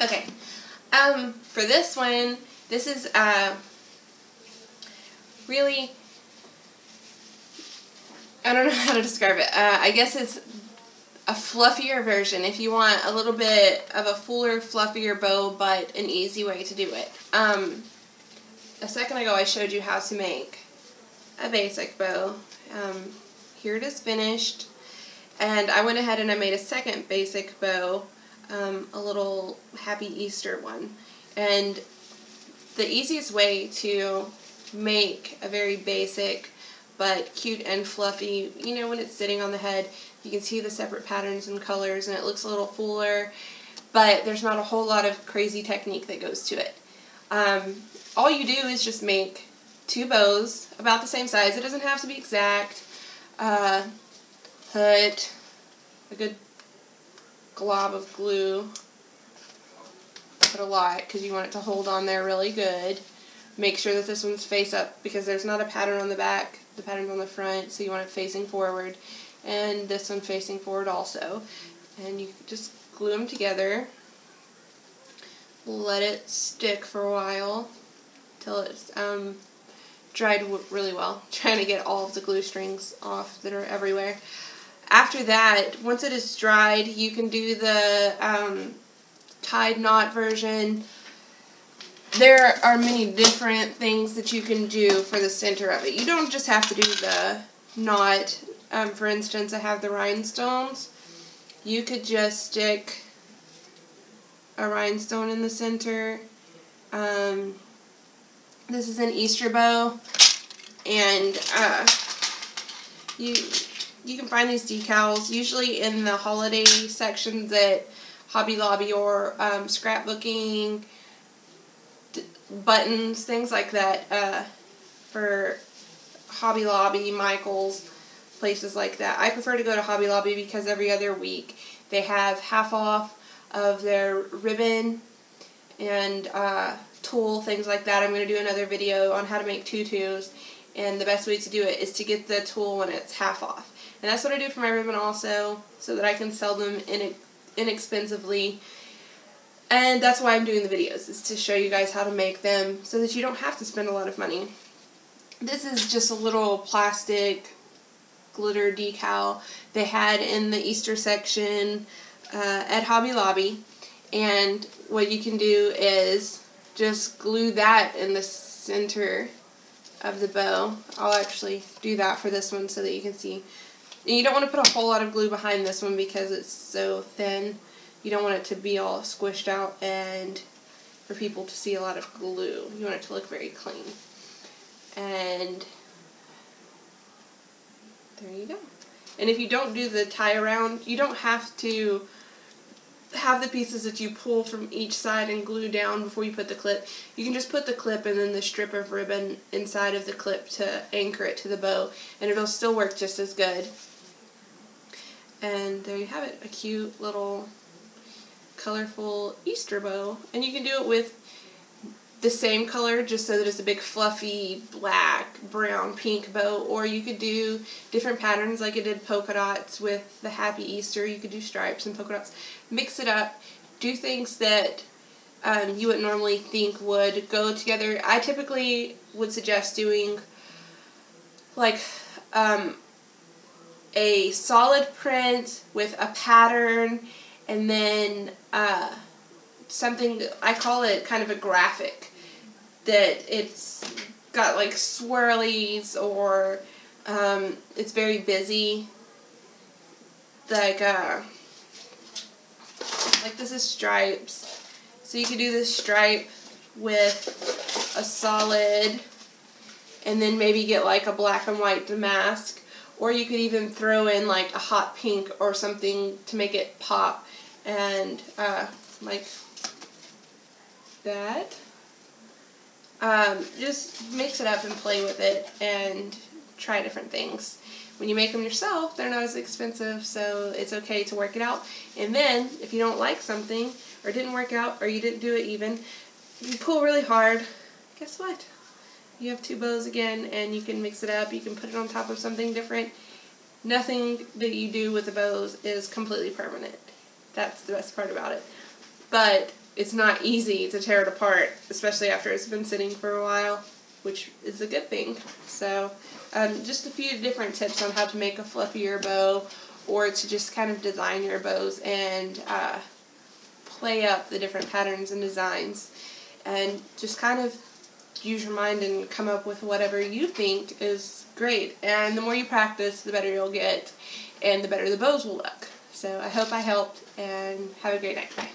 Okay, for this one, this is really, I don't know how to describe it. I guess it's a fluffier version if you want a little bit of a fuller, fluffier bow, but an easy way to do it. A second ago I showed you how to make a basic bow. Here it is finished, and I went ahead and I made a second basic bow, a little Happy Easter one. And the easiest way to make a very basic but cute and fluffy, you know, when it's sitting on the head, you can see the separate patterns and colors and it looks a little fuller, but there's not a whole lot of crazy technique that goes to it. All you do is just make two bows about the same size. It doesn't have to be exact. Put a good glob of glue. Put a lot because you want it to hold on there really good. Make sure that this one's face up because there's not a pattern on the back. The pattern's on the front, so you want it facing forward. And this one facing forward also. And you just glue them together. Let it stick for a while till it's dried really well. Trying to get all of the glue strings off that are everywhere. After that, once it is dried, you can do the tied knot version. There are many different things that you can do for the center of it. You don't just have to do the knot. For instance, I have the rhinestones. You could just stick a rhinestone in the center. This is an Easter bow, and you can find these decals usually in the holiday sections at Hobby Lobby or scrapbooking, buttons, things like that, for Hobby Lobby, Michael's, places like that. I prefer to go to Hobby Lobby because every other week they have half off of their ribbon and tulle, things like that. I'm going to do another video on how to make tutus, and the best way to do it is to get the tulle when it's half off. And that's what I do for my ribbon also, so that I can sell them inexpensively. And that's why I'm doing the videos, is to show you guys how to make them so that you don't have to spend a lot of money. This is just a little plastic glitter decal they had in the Easter section at Hobby Lobby. And what you can do is just glue that in the center of the bow. I'll actually do that for this one so that you can see. And you don't want to put a whole lot of glue behind this one because it's so thin. You don't want it to be all squished out and for people to see a lot of glue. You want it to look very clean. And there you go. And if you don't do the tie around, you don't have to have the pieces that you pull from each side and glue down before you put the clip. You can just put the clip and then the strip of ribbon inside of the clip to anchor it to the bow, and it'll still work just as good. And there you have it, a cute little colorful Easter bow. And you can do it with the same color just so that it's a big fluffy black, brown, pink bow, or you could do different patterns like I did polka dots with the Happy Easter. You could do stripes and polka dots. Mix it up. Do things that you would normally think would go together. I typically would suggest doing like a solid print with a pattern, and then something, I call it kind of a graphic, that it's got like swirlies or it's very busy, like this is stripes, so you could do this stripe with a solid and then maybe get like a black and white damask, or you could even throw in like a hot pink or something to make it pop, and like that. Just mix it up and play with it and try different things. When you make them yourself, they're not as expensive, so it's okay to work it out. And then, if you don't like something, or didn't work out, or you didn't do it even, you pull really hard, guess what? You have two bows again, and you can mix it up, you can put it on top of something different. Nothing that you do with the bows is completely permanent. That's the best part about it. But it's not easy to tear it apart, especially after it's been sitting for a while, which is a good thing. So just a few different tips on how to make a fluffier bow, or to just kind of design your bows and play up the different patterns and designs, and just kind of use your mind and come up with whatever you think is great. And the more you practice, the better you'll get, and the better the bows will look. So I hope I helped, and have a great night. Bye.